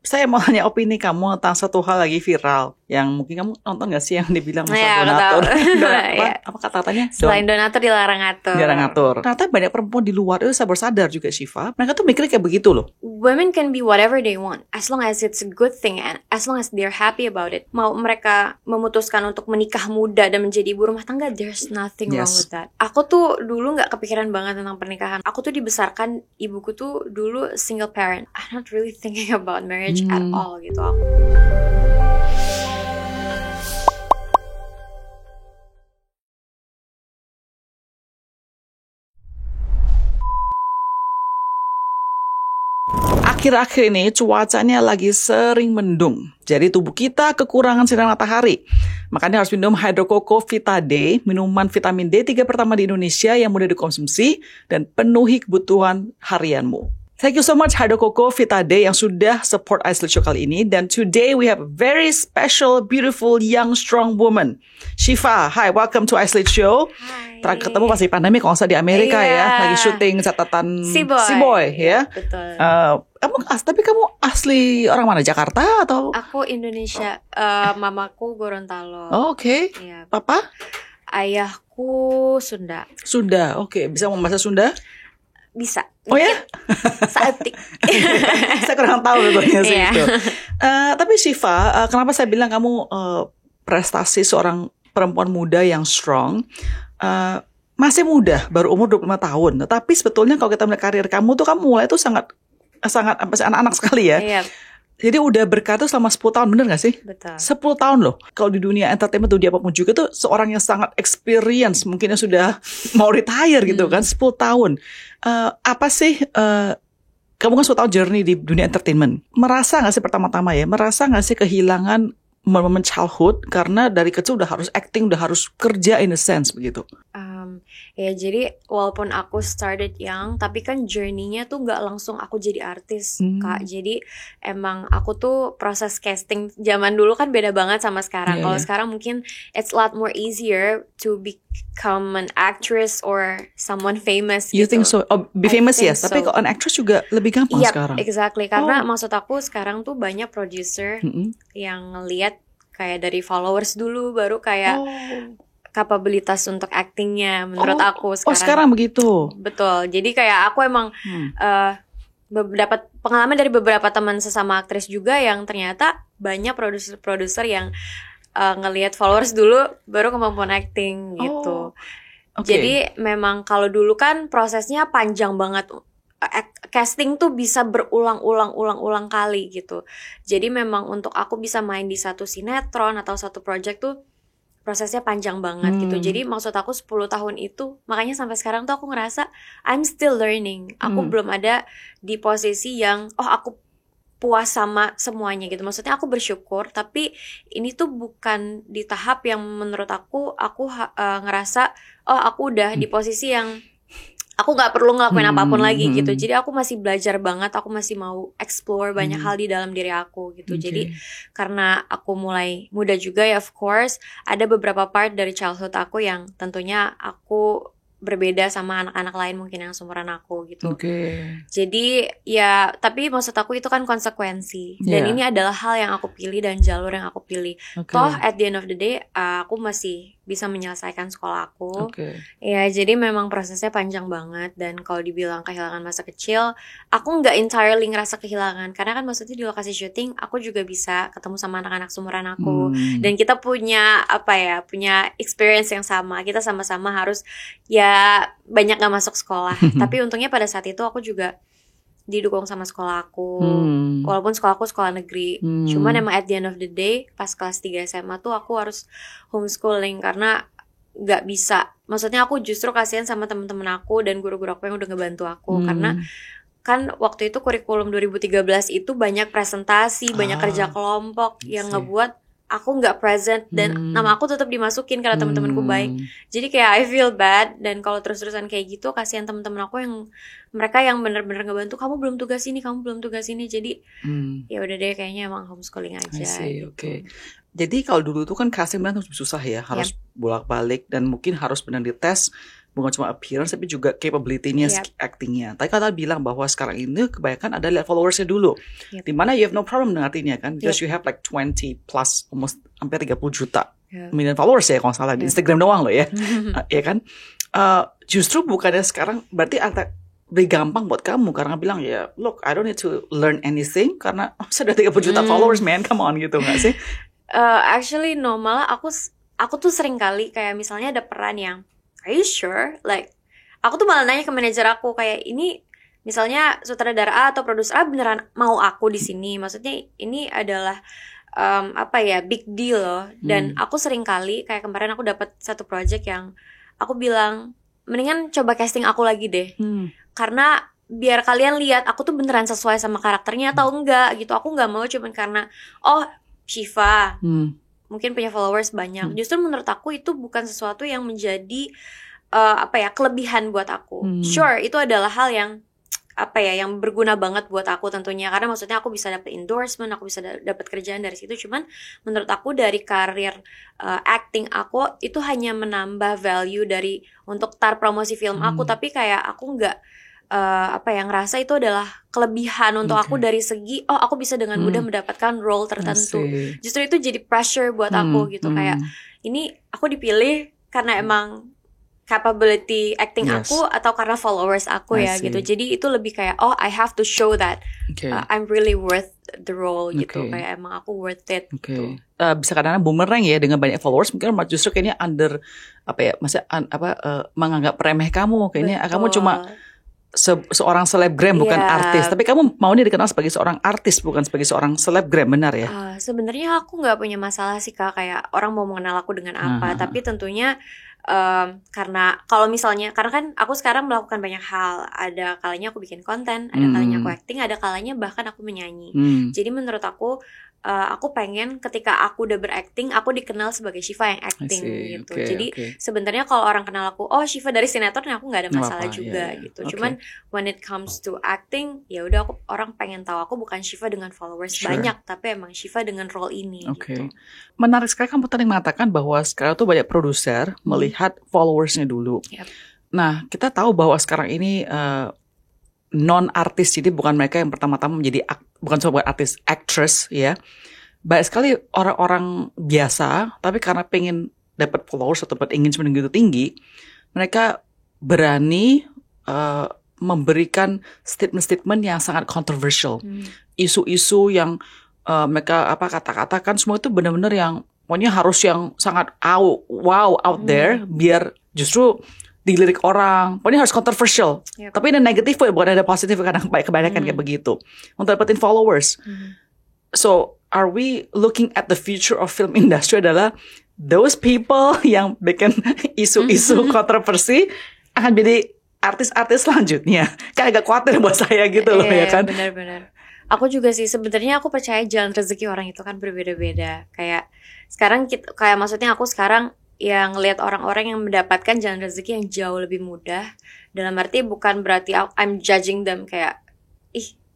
saya mau tanya opini kamu tentang satu hal lagi viral. Yang mungkin kamu nonton gak sih yang dibilang masalah donatur? Apa kata-katanya? Selain donatur dilarang ngatur. Dilarang ngatur. Ternyata banyak perempuan di luar itu sadar juga, Syifa. Mereka tuh mikirnya kayak begitu loh. Women can be whatever they want as long as it's a good thing and as long as they're happy about it. Mau mereka memutuskan untuk menikah muda dan menjadi ibu rumah tangga, there's nothing wrong with that. Aku tuh dulu gak kepikiran banget tentang pernikahan. Aku tuh dibesarkan, ibuku tuh dulu single parent. I'm not really thinking about marriage at all gitu aku. Akhir-akhir ini cuacanya lagi sering mendung. Jadi tubuh kita kekurangan sinar matahari. Makanya harus minum Hydrococo Vita D, minuman vitamin D3 pertama di Indonesia yang mudah dikonsumsi dan penuhi kebutuhan harianmu. Thank you so much Hydrococo Vita D yang sudah support Islay Show kali ini. Dan today we have a very special, beautiful, young, strong woman. Syifa, hi, welcome to Islay Show. Hai. Terakhir ketemu pas di pandemi kalau nggak salah di Amerika ya. Lagi syuting catatan Seaboy ya. Betul. Tapi kamu asli orang mana? Jakarta atau? Aku Indonesia. Mamaku Gorontalo. Oh, oke. Iya. Papa? Ayahku Sunda. Sunda, oke. Bisa ngomong bahasa Sunda? Bisa. Oh ya? Saetik. Saya kurang tahu sebetulnya sih Iya. itu. Tapi Syifa, kenapa saya bilang kamu prestasi seorang perempuan muda yang strong? Masih muda, baru umur 25 tahun. Tapi sebetulnya kalau kita melihat karir kamu tuh, kamu mulai tuh sangat anak-anak sekali ya. Iya. Jadi udah berkarir selama 10 tahun, bener gak sih? Betul. 10 tahun loh. Kalau di dunia entertainment tuh, di apapun juga tuh seorang yang sangat experience, mungkin yang sudah mau retire gitu kan, 10 tahun. Apa sih, kamu kan 10 tahun journey di dunia entertainment. Merasa gak sih pertama-tama ya, merasa gak sih kehilangan momen childhood karena dari kecil udah harus acting, udah harus kerja in a sense begitu? Ya jadi walaupun aku started young, tapi kan journey-nya tuh gak langsung aku jadi artis, Kak. Jadi emang aku tuh proses casting zaman dulu kan beda banget sama sekarang. Kalau sekarang mungkin it's a lot more easier to become an actress or someone famous. You gitu. think so? Oh, be famous yes, tapi kalau an actress juga lebih gampang sekarang. Exactly. Karena maksud aku sekarang tuh banyak producer yang ngelihat kayak dari followers dulu, baru kayak kapabilitas untuk actingnya menurut aku sekarang. Oh, sekarang begitu. Betul. Jadi kayak aku emang dapat pengalaman dari beberapa teman sesama aktris juga yang ternyata banyak produser yang ngelihat followers dulu baru kemampuan acting gitu. Jadi memang kalau dulu kan prosesnya panjang banget. Casting tuh bisa berulang-ulang kali gitu. Jadi memang untuk aku bisa main di satu sinetron atau satu project tuh prosesnya panjang banget gitu. Jadi maksud aku 10 tahun itu, makanya sampai sekarang tuh aku ngerasa I'm still learning. Aku belum ada di posisi yang aku puas sama semuanya gitu. Maksudnya aku bersyukur, tapi ini tuh bukan di tahap yang menurut aku ngerasa aku udah di posisi yang aku gak perlu ngelakuin apapun lagi gitu. Jadi aku masih belajar banget. Aku masih mau explore banyak hal di dalam diri aku gitu. Jadi karena aku mulai muda juga ya, of course ada beberapa part dari childhood aku yang tentunya aku berbeda sama anak-anak lain mungkin yang seumuran aku gitu. Jadi ya, tapi maksud aku itu kan konsekuensi. Dan ini adalah hal yang aku pilih dan jalur yang aku pilih. Toh at the end of the day aku masih bisa menyelesaikan sekolah aku. Ya jadi memang prosesnya panjang banget. Dan kalau dibilang kehilangan masa kecil, aku gak entirely ngerasa kehilangan. Karena kan maksudnya di lokasi syuting aku juga bisa ketemu sama anak-anak seumuran aku. Dan kita punya punya experience yang sama. Kita sama-sama harus banyak gak masuk sekolah. Tapi untungnya pada saat itu aku juga didukung sama sekolah aku. Walaupun sekolah aku sekolah negeri. Cuman emang at the end of the day, pas kelas 3 SMA tuh aku harus homeschooling karena gak bisa. Maksudnya aku justru kasihan sama temen-temen aku dan guru-guru aku yang udah ngebantu aku. Karena kan waktu itu kurikulum 2013 itu banyak presentasi, banyak kerja kelompok yang ngebuat aku nggak present dan nama aku tetap dimasukin karena teman-temanku baik. Jadi kayak I feel bad, dan kalau terus-terusan kayak gitu kasihan teman-teman aku yang mereka yang benar-benar ngebantu, kamu belum tugas ini, kamu belum tugas ini. Jadi ya udah deh, kayaknya emang homeschooling aja. Gitu. Jadi kalau dulu tuh kan casting memang harus susah ya, harus bolak-balik dan mungkin harus benar dites bukan cuma appearance tapi juga capability-nya, acting-nya. Tadi kata bilang bahwa sekarang ini kebanyakan ada lihat followersnya dulu. Dimana you have no problem dengan artinya kan, because you have like 20 plus, almost hampir 30 juta million followers ya kalau nggak salah di Instagram doang loh ya. Ya kan, justru bukannya sekarang berarti lebih gampang buat kamu karena bilang ya, look, I don't need to learn anything karena sudah 30 juta followers, man, come on, gitu nggak sih? Actually no, malah aku tuh sering kali kayak misalnya ada peran yang, are you sure? Like, aku tuh malah nanya ke manajer aku kayak, ini misalnya sutradara A atau produser A beneran mau aku di sini? Maksudnya ini adalah big deal loh. Dan aku sering kali kayak kemarin aku dapat satu project yang aku bilang, mendingan coba casting aku lagi deh. Karena biar kalian lihat aku tuh beneran sesuai sama karakternya atau enggak gitu. Aku nggak mau cuman karena Shiva mungkin punya followers banyak. Justru menurut aku itu bukan sesuatu yang menjadi kelebihan buat aku. Sure, itu adalah hal yang yang berguna banget buat aku tentunya, karena maksudnya aku bisa dapat endorsement, aku bisa dapat kerjaan dari situ. Cuman menurut aku dari karir acting aku itu hanya menambah value dari untuk promosi film aku, tapi kayak aku nggak ngerasa itu adalah kelebihan untuk aku dari segi aku bisa dengan mudah mendapatkan role tertentu. Justru itu jadi pressure buat aku gitu, kayak ini aku dipilih karena emang capability acting aku atau karena followers aku ya gitu. Jadi itu lebih kayak I have to show that I'm really worth the role gitu. Kayak emang aku worth it gitu. Bisa kadang-kadang bumerang ya, dengan banyak followers mungkin justru kayaknya menganggap remeh kamu, kayaknya kamu cuma seorang selebgram bukan artis, tapi kamu mau nih dikenal sebagai seorang artis bukan sebagai seorang selebgram, benar ya? Sebenarnya aku nggak punya masalah sih Kak, kayak orang mau mengenal aku dengan apa, tapi tentunya karena kalau misalnya, karena kan aku sekarang melakukan banyak hal, ada kalanya aku bikin konten, ada kalanya aku acting, ada kalanya bahkan aku menyanyi. Jadi menurut aku pengen ketika aku udah berakting, aku dikenal sebagai Shiva yang acting gitu. Jadi sebenarnya kalau orang kenal aku, Shiva dari sinetron, aku nggak ada masalah juga gitu. Cuman when it comes to acting, ya udah orang pengen tahu aku bukan Shiva dengan followers banyak, tapi emang Shiva dengan role ini. Gitu. Menarik sekali kamu tadi mengatakan bahwa sekarang tuh banyak produser melihat followersnya dulu. Nah, kita tahu bahwa sekarang ini non-artis, jadi bukan mereka yang pertama-tama menjadi bukan sebagai artis, actress ya. Banyak sekali orang-orang biasa, tapi karena pengen dapat followers atau dapat engagement gitu tinggi, mereka berani memberikan statement-statement yang sangat controversial. Isu-isu yang mereka kata-katakan semua itu benar-benar yang pokoknya harus yang sangat out there, biar justru dilirik orang, pokoknya harus controversial. Tapi ada negatif bukan ada positif, kadang kebanyakan kayak begitu untuk dapetin followers. So are we looking at the future of film industry adalah those people yang bikin isu-isu kontroversi akan jadi artis-artis selanjutnya? Kan agak khawatir buat saya gitu loh ya kan. Benar-benar. Aku juga sih sebenarnya aku percaya jalan rezeki orang itu kan berbeda-beda. Kayak sekarang kayak maksudnya aku sekarang yang ngelihat orang-orang yang mendapatkan jalan rezeki yang jauh lebih mudah, dalam arti bukan berarti I'm judging them kayak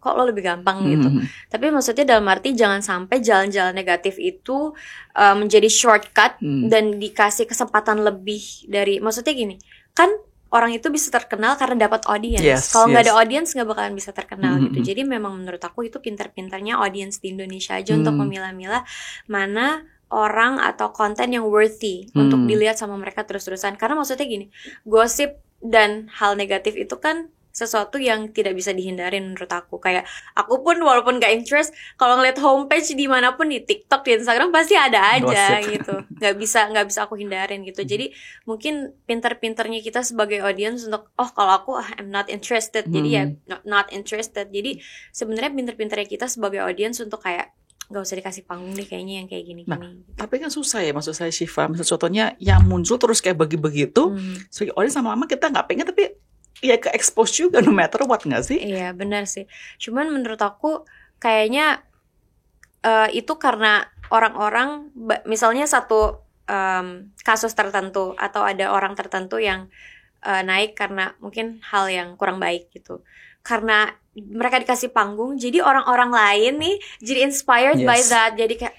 kok lo lebih gampang gitu. Tapi maksudnya dalam arti jangan sampai jalan-jalan negatif itu menjadi shortcut dan dikasih kesempatan lebih dari, maksudnya gini, kan orang itu bisa terkenal karena dapat audience. Kalau nggak ada audience nggak bakalan bisa terkenal gitu. Jadi memang menurut aku itu pintar-pintarnya audience di Indonesia aja untuk memilah-milah mana orang atau konten yang worthy untuk dilihat sama mereka terus-terusan. Karena maksudnya gini, gosip dan hal negatif itu kan sesuatu yang tidak bisa dihindarin menurut aku. Kayak aku pun walaupun gak interest, kalau ngeliat homepage dimanapun, di TikTok, di Instagram pasti ada aja gitu. Gak bisa aku hindarin gitu. Jadi mungkin pinter-pinternya kita sebagai audience untuk kalau aku I'm not interested, jadi ya not interested. Jadi sebenarnya pinter-pinternya kita sebagai audience untuk kayak gak usah dikasih panggung deh kayaknya yang kayak gini-gini. Nah, tapi kan susah ya, maksud saya Shiva, misalnya contohnya yang muncul terus kayak begitu, sebagai audience lama-lama kita gak pengen, tapi ya ke-expose juga no matter what gak sih? Iya benar sih. Cuman menurut aku kayaknya itu karena orang-orang, misalnya satu kasus tertentu atau ada orang tertentu yang naik karena mungkin hal yang kurang baik gitu. Karena mereka dikasih panggung, jadi orang-orang lain nih jadi inspired by that. Jadi kayak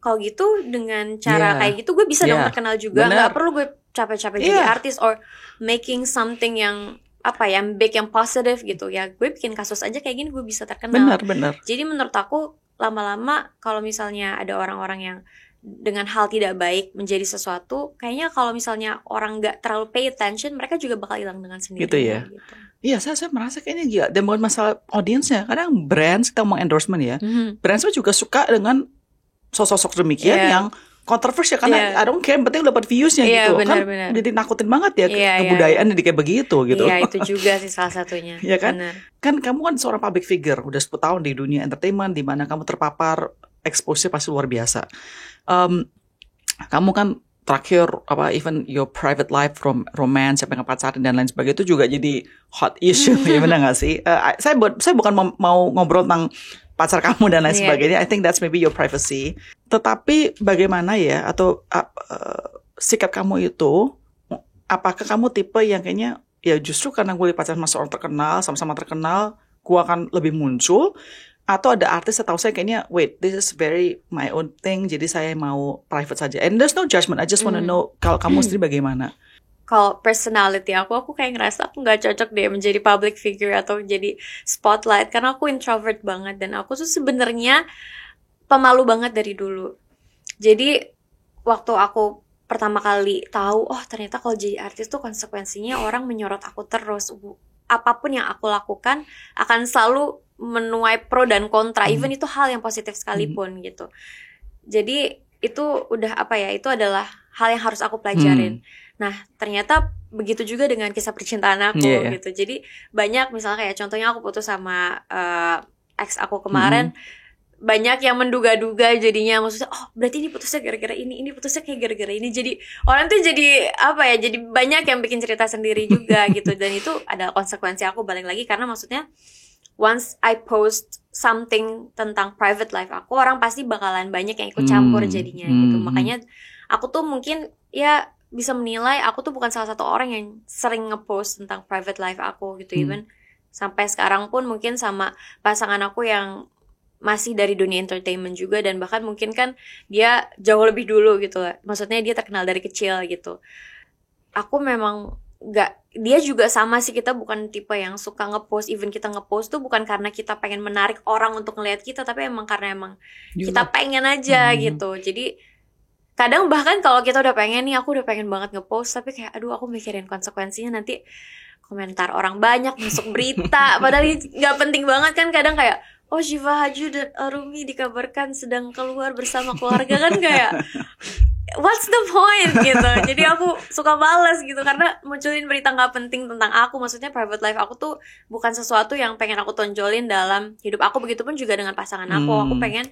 kalau gitu dengan cara kayak gitu gue bisa dong terkenal juga. Nggak perlu gue capek-capek jadi artis or making something yang yang big, yang positive gitu ya. Gue bikin kasus aja kayak gini gue bisa terkenal. Benar. Jadi menurut aku lama-lama kalau misalnya ada orang-orang yang dengan hal tidak baik menjadi sesuatu, kayaknya kalau misalnya orang nggak terlalu pay attention, mereka juga bakal hilang dengan sendirinya. Gitu ya. Gitu. Iya, saya merasa kayaknya gila. Dan bukan masalah audiensnya. Kadang brands, kita mau endorsement ya, brands juga suka dengan sosok-sosok demikian yang kontroversial karena I don't care, penting dapat viewsnya gitu. Bener. Jadi nakutin banget ya kebudayaan jadi kayak begitu gitu. Iya, itu juga sih salah satunya. Iya kan? Bener. Kan kamu kan seorang public figure, udah 10 tahun di dunia entertainment, di mana kamu terpapar, exposure pasti luar biasa. Kamu kan terakhir even your private life from romance, siapa yang pacaran dan lain sebagainya itu juga jadi hot issue ya, benar nggak sih? Saya bukan mau ngobrol tentang pacar kamu dan lain sebagainya. I think that's maybe your privacy. Tetapi bagaimana ya, atau sikap kamu itu, apakah kamu tipe yang kayaknya ya justru karena gue pacaran sama seorang terkenal, sama-sama terkenal, gue akan lebih muncul? Atau ada artis setahu saya kayaknya wait, this is very my own thing, jadi saya mau private saja. And there's no judgment, I just want to know kalau kamu sendiri bagaimana? Kalau personality aku kayak ngerasa aku nggak cocok deh menjadi public figure atau jadi spotlight, karena aku introvert banget dan aku tuh sebenarnya pemalu banget dari dulu. Jadi waktu aku pertama kali tahu ternyata kalau jadi artis tuh konsekuensinya orang menyorot aku terus, apapun yang aku lakukan akan selalu menuai pro dan kontra, even itu hal yang positif sekalipun gitu. Jadi itu udah itu adalah hal yang harus aku pelajarin. Nah ternyata begitu juga dengan kisah percintaan aku gitu. Jadi banyak misalnya kayak contohnya aku putus sama ex aku kemarin, banyak yang menduga-duga jadinya, maksudnya berarti ini putusnya gara-gara ini putusnya kayak gara-gara ini. Jadi orang tuh jadi jadi banyak yang bikin cerita sendiri juga gitu. Dan itu adalah konsekuensi aku balik lagi, karena maksudnya once I post something tentang private life aku, orang pasti bakalan banyak yang ikut campur jadinya gitu. Makanya aku tuh mungkin ya bisa menilai aku tuh bukan salah satu orang yang sering ngepost tentang private life aku gitu. Even sampai sekarang pun mungkin sama pasangan aku yang masih dari dunia entertainment juga, dan bahkan mungkin kan dia jauh lebih dulu gitu lah. Maksudnya dia terkenal dari kecil gitu. Aku memang dia juga sama sih, kita bukan tipe yang suka ngepost. Even kita ngepost tuh bukan karena kita pengen menarik orang untuk ngelihat kita, tapi emang karena kita pengen aja gitu. Jadi kadang bahkan kalau kita udah pengen nih, aku udah pengen banget ngepost, tapi kayak aduh aku mikirin konsekuensinya, nanti komentar orang banyak, masuk berita, padahal nggak penting banget kan. Kadang kayak Syifa Haju dan Arumi dikabarkan sedang keluar bersama keluarga, kan kayak what's the point gitu. Jadi aku suka balas gitu, karena munculin berita gak penting tentang aku. Maksudnya private life aku tuh bukan sesuatu yang pengen aku tonjolin dalam hidup aku. Begitupun juga dengan pasangan aku. Aku pengen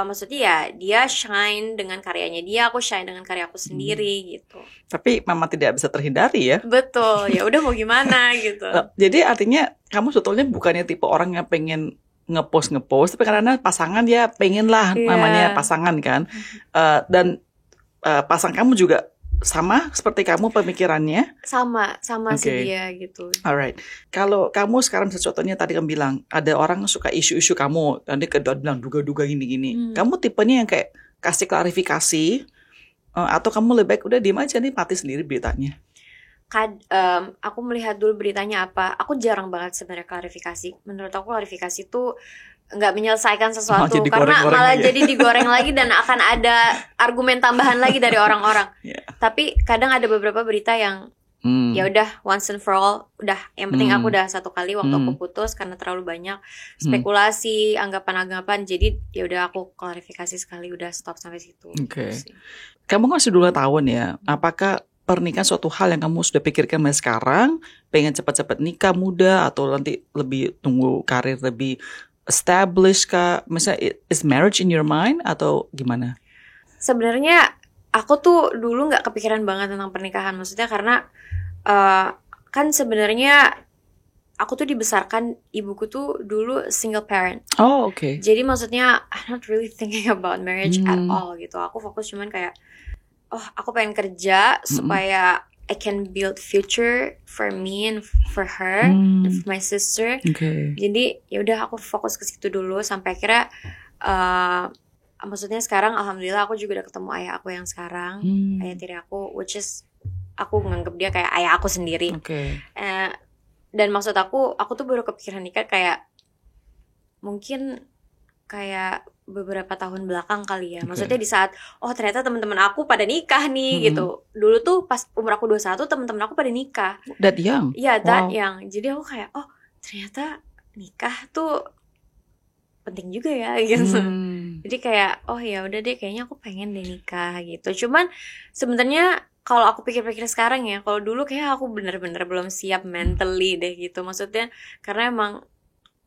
maksudnya ya dia shine dengan karyanya dia, aku shine dengan karya aku sendiri gitu. Tapi memang tidak bisa terhindari ya. Betul, ya udah mau gimana gitu. Jadi artinya kamu sebetulnya bukannya tipe orang yang pengen ngepost, tapi karena pasangan ya pengen lah, namanya pasangan kan. Dan pasangan kamu juga sama seperti kamu pemikirannya? Sama sih dia gitu. Alright. Kalau kamu sekarang sesuatunya tadi kamu bilang ada orang suka isu-isu kamu, nanti bilang duga-duga gini-gini. Kamu tipenya yang kayak kasih klarifikasi, atau kamu lebih baik udah diem aja nih, mati sendiri beritanya? Aku melihat dulu beritanya apa. Aku jarang banget sebenarnya klarifikasi. Menurut aku klarifikasi tuh nggak menyelesaikan sesuatu, karena malah jadi digoreng lagi dan akan ada argumen tambahan lagi dari orang-orang. Tapi kadang ada beberapa berita yang ya udah once and for all, udah yang penting aku udah satu kali waktu aku putus karena terlalu banyak spekulasi, anggapan-anggapan. Jadi ya udah aku klarifikasi sekali, udah stop sampai situ. Kamu kan sudah 2 tahun ya. Apakah pernikahan suatu hal yang kamu sudah pikirkan mulai sekarang, pengen cepat-cepat nikah muda, atau nanti lebih tunggu karir lebih established kah? Misalnya is marriage in your mind atau gimana? Sebenarnya aku tuh dulu nggak kepikiran banget tentang pernikahan, maksudnya karena kan sebenarnya aku tuh dibesarkan, ibuku tuh dulu single parent. Jadi maksudnya I'm not really thinking about marriage at all gitu. Aku fokus cuman kayak aku pengen kerja supaya I can build future for me and for her and for my sister. Jadi ya udah aku fokus ke situ dulu sampai akhirnya maksudnya sekarang alhamdulillah aku juga udah ketemu ayah aku yang sekarang, ayah tiri aku, which is aku nganggep dia kayak ayah aku sendiri. Dan maksud aku tuh baru kepikiran nikah kayak mungkin kayak beberapa tahun belakang kali ya. Maksudnya di saat ternyata teman-teman aku pada nikah nih gitu. Dulu tuh pas umur aku 21 teman-teman aku pada nikah. That young? Iya, that young. Jadi aku kayak ternyata nikah tuh penting juga ya gitu. Jadi kayak ya udah deh, kayaknya aku pengen deh nikah gitu. Cuman sebenarnya kalau aku pikir-pikir sekarang ya, kalau dulu kayak aku bener-bener belum siap mentally deh gitu. Maksudnya karena emang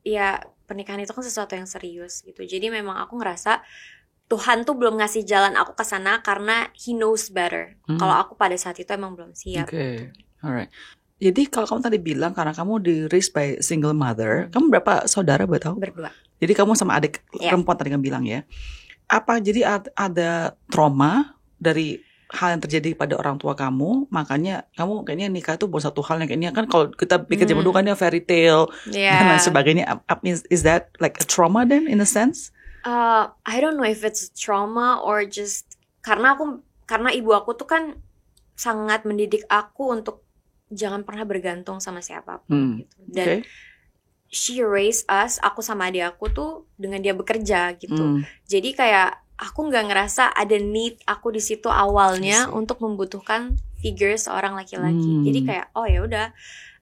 ya pernikahan itu kan sesuatu yang serius gitu. Jadi memang aku ngerasa Tuhan tuh belum ngasih jalan aku ke sana karena He knows better. Kalau aku pada saat itu emang belum siap. Alright. Jadi kalau kamu tadi bilang karena kamu di-raised by single mother, kamu berapa saudara buat tahu? Berdua. Jadi kamu sama adik perempuan tadi kamu bilang ya. Apa jadi ada trauma dari hal yang terjadi pada orang tua kamu, makanya kamu kayaknya nikah itu bukan satu hal yang kayaknya kan kalau kita pikir zaman dulu kan ya fairy tale dan lain sebagainya. Is that like a trauma then in a sense? I don't know if it's trauma or just karena ibu aku tuh kan sangat mendidik aku untuk jangan pernah bergantung sama siapapun gitu. Dan she raised us, aku sama adik aku tuh dengan dia bekerja gitu. Jadi kayak aku nggak ngerasa ada need aku di situ awalnya untuk membutuhkan figure seorang laki-laki. Jadi kayak ya udah,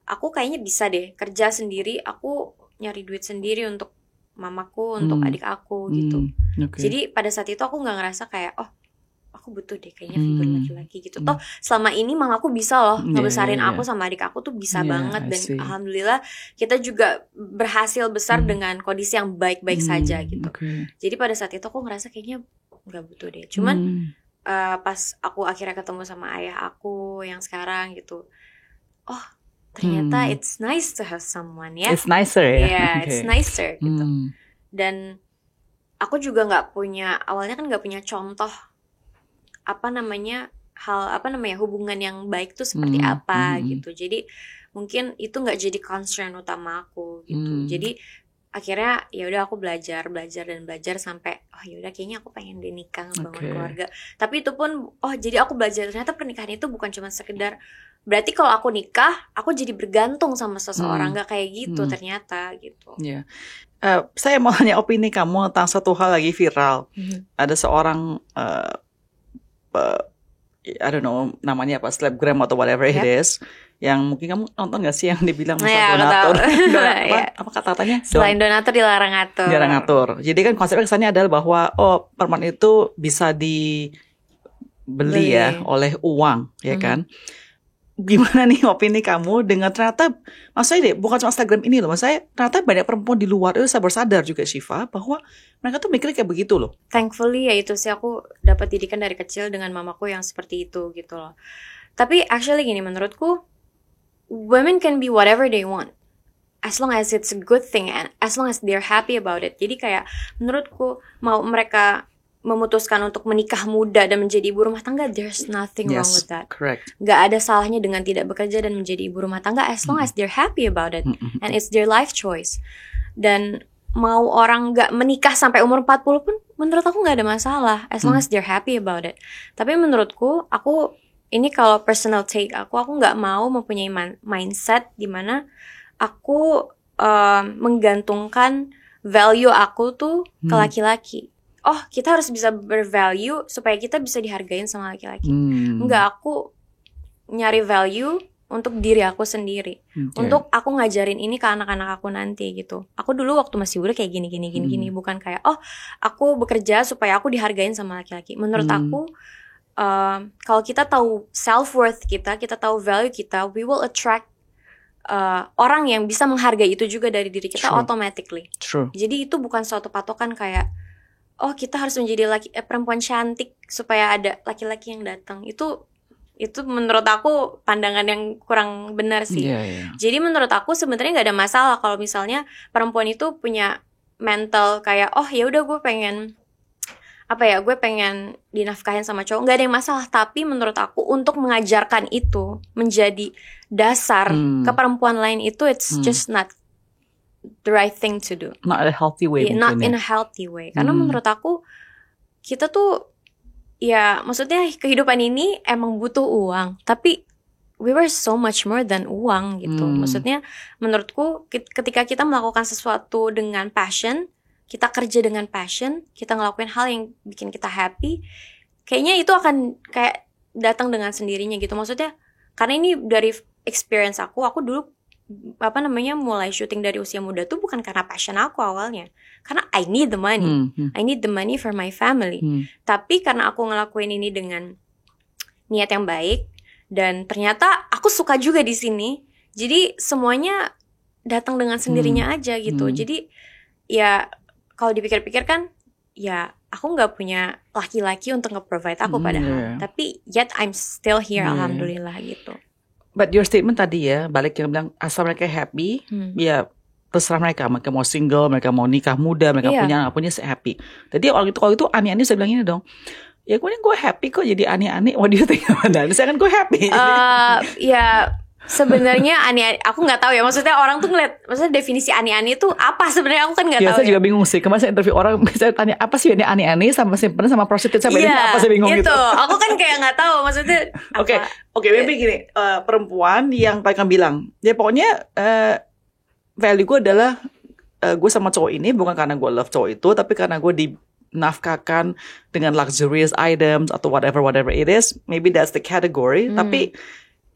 aku kayaknya bisa deh kerja sendiri, aku nyari duit sendiri untuk mamaku, untuk adik aku gitu. Jadi pada saat itu aku nggak ngerasa kayak aku butuh deh kayaknya figur laki-laki gitu. Toh selama ini mamaku bisa loh ngebesarin aku sama adik aku tuh bisa banget. Dan alhamdulillah kita juga berhasil besar dengan kondisi yang baik-baik saja gitu. Jadi pada saat itu aku ngerasa kayaknya gak butuh deh. Cuman pas aku akhirnya ketemu sama ayah aku yang sekarang gitu, ternyata it's nice to have someone ya. It's nicer ya. Yeah, it's nicer gitu. Dan aku juga awalnya kan gak punya contoh hubungan yang baik tuh seperti apa gitu. Jadi mungkin itu nggak jadi concern utama aku gitu. Jadi akhirnya ya udah aku belajar sampai ya udah kayaknya aku pengen deh nikah, bangun keluarga. Tapi itu pun jadi aku belajar ternyata pernikahan itu bukan cuma sekedar berarti kalau aku nikah aku jadi bergantung sama seseorang, nggak kayak gitu ternyata gitu. Saya mau tanya opini kamu tentang satu hal lagi viral. Ada seorang I don't know namanya apa, Slapgram atau whatever it is, yang mungkin kamu nonton gak sih yang dibilang donatur apa kata-katanya? Selain donatur dilarang ngatur. Jadi kan konsepnya kesannya adalah bahwa perempuan itu bisa dibeli ya oleh uang, ya kan? Gimana nih opini kamu dengan ternyata, maksudnya deh bukan cuma Instagram ini loh, maksudnya ternyata banyak perempuan di luar itu sadar juga Syifa bahwa mereka tuh mikirnya kayak begitu loh. Thankfully ya itu sih, aku dapat didikan dari kecil dengan mamaku yang seperti itu gitu loh. Tapi actually gini, menurutku women can be whatever they want as long as it's a good thing and as long as they're happy about it. Jadi kayak menurutku mau mereka memutuskan untuk menikah muda dan menjadi ibu rumah tangga, there's nothing wrong with that. Correct. Gak ada salahnya dengan tidak bekerja dan menjadi ibu rumah tangga as long as they're happy about it and it's their life choice. Dan mau orang gak menikah sampai umur 40 pun menurut aku gak ada masalah as long as they're happy about it. Tapi menurutku, ini kalau personal take aku gak mau mempunyai mindset dimana aku menggantungkan value aku tuh ke laki-laki. Kita harus bisa bervalue supaya kita bisa dihargain sama laki-laki. Enggak, aku nyari value untuk diri aku sendiri. Untuk aku ngajarin ini ke anak-anak aku nanti gitu. Aku dulu waktu masih muda kayak gini. Bukan kayak aku bekerja supaya aku dihargain sama laki-laki. Menurut aku kalau kita tahu self-worth kita tahu value kita, we will attract orang yang bisa menghargai itu juga dari diri kita automatically. Jadi itu bukan suatu patokan kayak kita harus menjadi perempuan cantik supaya ada laki-laki yang datang. Itu menurut aku pandangan yang kurang benar sih. Jadi menurut aku sebenarnya nggak ada masalah kalau misalnya perempuan itu punya mental kayak ya udah gue pengen dinafkahin sama cowok, nggak ada yang masalah. Tapi menurut aku untuk mengajarkan itu menjadi dasar ke perempuan lain itu it's just not the right thing to do. Not a healthy way. Not in a healthy way. Karena menurut aku kita tuh ya maksudnya kehidupan ini emang butuh uang, tapi we were so much more than uang gitu. Maksudnya menurutku ketika kita melakukan sesuatu dengan passion, kita kerja dengan passion, kita ngelakuin hal yang bikin kita happy, kayaknya itu akan kayak datang dengan sendirinya gitu. Maksudnya karena ini dari experience aku dulu mulai syuting dari usia muda tuh bukan karena passion aku awalnya, karena I need the money. I need the money for my family. Tapi karena aku ngelakuin ini dengan niat yang baik, dan ternyata aku suka juga di sini, jadi semuanya datang dengan sendirinya aja gitu. Jadi ya kalau dipikir-pikir kan, ya aku nggak punya laki-laki untuk nge-provide aku padahal, tapi yet I'm still here, alhamdulillah gitu. But your statement tadi ya, balik yang bilang asal mereka happy, ya terserah mereka mau single, mereka mau nikah muda, mereka punya anak, punya happy. Jadi kalau itu ani-ani saya bilang ini dong, ya gue happy kok jadi ani-ani. What do you think about that? Saya kan gue happy. Ya sebenarnya ani-ani, aku nggak tahu ya. Maksudnya orang tuh ngeliat, maksudnya definisi ani-ani itu apa sebenarnya, aku kan nggak tahu. Saya juga bingung sih. Kemarin saya interview orang, saya tanya apa sih ini ani-ani sama simpen sama prostitut, saya bedanya apa, saya bingung gitu. Aku kan kayak nggak tahu maksudnya. Oke, maybe gini, perempuan yang tadi kan bilang, ya pokoknya value gue adalah gue sama cowok ini bukan karena gue love cowok itu, tapi karena gue dinafkahkan dengan luxurious items atau whatever it is. Maybe that's the category. Tapi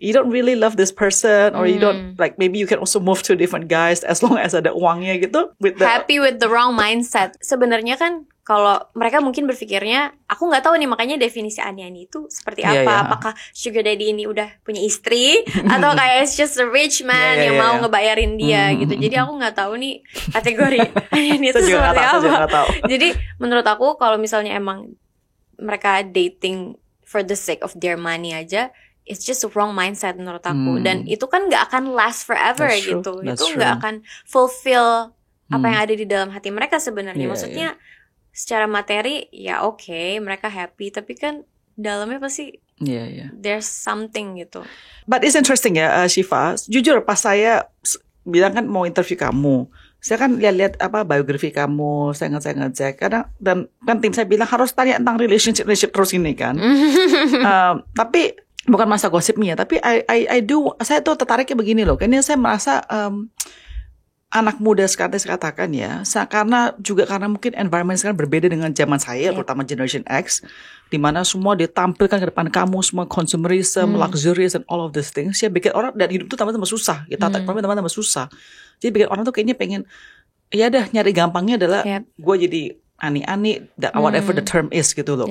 you don't really love this person, or you don't like, maybe you can also move to different guys as long as ada uangnya gitu. Happy with the wrong mindset. Sebenarnya kan kalau mereka mungkin berpikirnya, aku nggak tahu nih, makanya definisi ani-ani itu seperti apa. Apakah sugar daddy ini udah punya istri atau kayak it's just a rich man yang mau ngebayarin dia gitu. Jadi aku nggak tahu nih kategori ani-ani itu seperti apa. Jadi menurut aku kalau misalnya emang mereka dating for the sake of their money aja, it's just a wrong mindset menurut aku. Dan itu kan nggak akan last forever gitu. Itu nggak akan fulfill apa yang ada di dalam hati mereka sebenarnya. Maksudnya secara materi ya oke, mereka happy, tapi kan dalamnya pasti there's something gitu. But it's interesting ya, Syifa. Jujur pas saya bilang kan mau interview kamu, saya kan lihat biografi kamu, saya ngecek kadang, dan kan tim saya bilang harus tanya tentang relationship terus ini kan. Tapi bukan masa gosipnya, tapi saya tuh tertariknya begini loh. Kayaknya saya merasa anak muda sekarang saya katakan ya, karena mungkin environment sekarang berbeda dengan zaman saya, terutama Generation X, di mana semua ditampilkan ke depan kamu, semua consumerism, luxurious, and all of these things. Ya bikin orang, dan hidup tuh tambah susah, kita tambah susah. Jadi bikin orang tuh kayaknya pengen, ya dah nyari gampangnya adalah gue jadi ani-ani, whatever the term is gitu loh.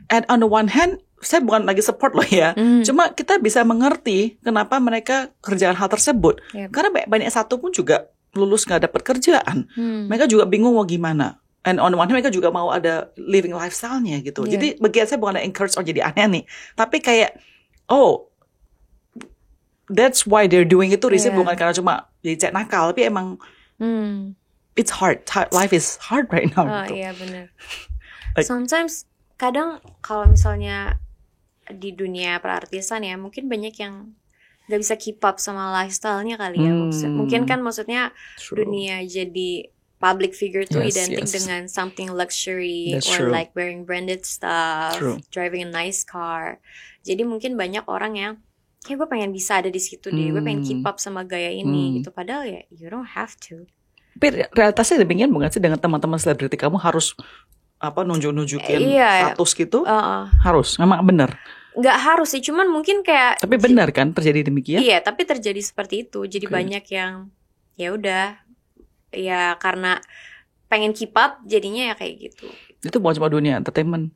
And on the one hand, saya bukan lagi support loh ya, cuma kita bisa mengerti kenapa mereka kerjaan hal tersebut. Karena banyak satu pun juga lulus nggak dapat kerjaan, mereka juga bingung mau gimana. And on one hand mereka juga mau ada living lifestyle-nya gitu. Jadi bagi saya bukan ada encourage jadi aneh nih, tapi kayak that's why they're doing itu. Riset bukan karena cuma jadi cek nakal, tapi emang it's hard. Life is hard right now. Gitu. Iya benar. Sometimes kadang kalau misalnya di dunia perartisan ya, mungkin banyak yang gak bisa keep up sama lifestyle-nya kali ya. Mungkin kan maksudnya dunia jadi public figure tuh identik dengan something luxury, or like wearing branded stuff, driving a nice car. Jadi mungkin banyak orang yang kayak gue pengen bisa ada di situ deh, gue pengen keep up sama gaya ini gitu. Padahal ya you don't have to. Tapi realitasnya demikian bukan sih dengan teman-teman selebriti kamu harus nunjukin status gitu? Harus, memang benar. Nggak harus sih, cuman mungkin kayak. Tapi benar kan terjadi demikian? Iya, tapi terjadi seperti itu. Jadi banyak yang ya udah, ya karena pengen keep up jadinya ya kayak gitu. Itu bukan cuma dunia entertainment,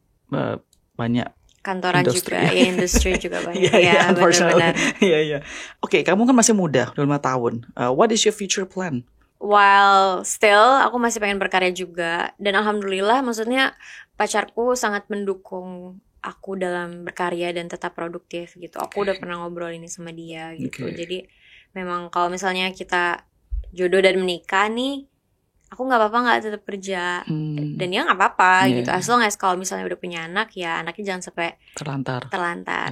banyak. Kantoran industri. Juga, ya industri juga banyak. Benar-benar. Iya. Oke, kamu kan masih muda, 25 tahun. What is your future plan? While still, aku masih pengen berkarya juga. Dan alhamdulillah, maksudnya pacarku sangat mendukung aku dalam berkarya dan tetap produktif gitu. Aku udah pernah ngobrol ini sama dia gitu. Jadi memang kalau misalnya kita jodoh dan menikah nih, aku nggak apa-apa nggak tetap kerja, dan dia nggak apa-apa gitu. As long as kalau misalnya udah punya anak, ya anaknya jangan sampai terlantar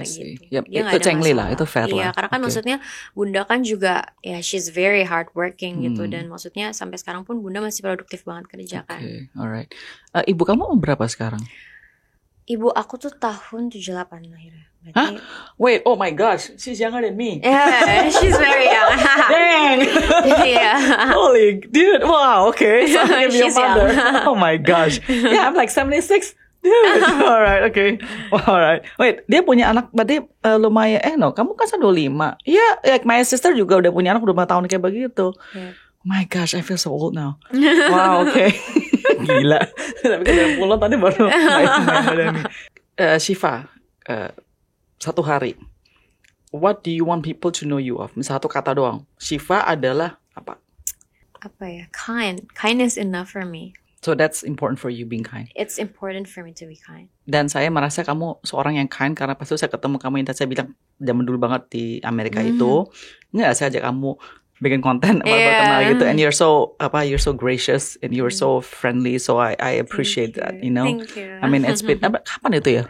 gitu. Dia itu cengli lah, itu fair lah. Iya, karena kan maksudnya bunda kan juga ya she's very hardworking gitu, dan maksudnya sampai sekarang pun bunda masih produktif banget kerja kan. Alright. Ibu kamu berapa sekarang? Ibu aku tuh tahun 78 lahirnya. Hah? Wait, oh my gosh, she's younger than me. Yeah, she's very young. Dang! Yeah. Holy dude, wow, okay. So I'm your She's mother. young. Oh my gosh. Yeah, I'm like 76. Dude, alright, okay. Alright. Wait, dia punya anak berarti lumayan, no, kamu kan 25. Yeah, like my sister juga udah punya anak udah 5 tahun kayak begitu. Yeah. Oh my gosh, I feel so old now. Wow, okay. Gila. Tapi kan 20 tadi baru main. Shiva, satu hari, what do you want people to know you of? Misal satu kata doang. Shiva adalah apa? Apa ya? Kindness enough for me. So that's important for you, being kind. It's important for me to be kind. Dan saya merasa kamu seorang yang kind karena pas itu saya ketemu kamu yang tadi saya bilang zaman dulu banget di Amerika itu. Nggak, saya ajak kamu bikin konten baru kenal gitu. And you're so gracious and you're so friendly. So I appreciate that, you know. Thank you. I mean, it's been kapan itu ya?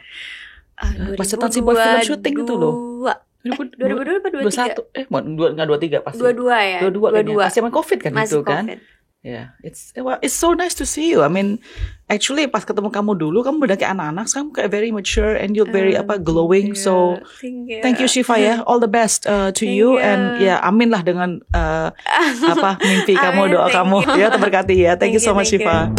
Pas si boy film shooting itu loh. 2022 atau 21 nggak 23 pasti. 22 ya. 22 pasti sama COVID kan masih itu kan. COVID. Yeah, it's so nice to see you. I mean, actually pas ketemu kamu dulu kamu udah kayak anak-anak, sekarang kayak very mature and you're very glowing. Yeah, So thank you Shiva ya. All the best to you and ya amin lah dengan mimpi kamu, doa kamu ya terberkati ya. Thank you so much Shiva.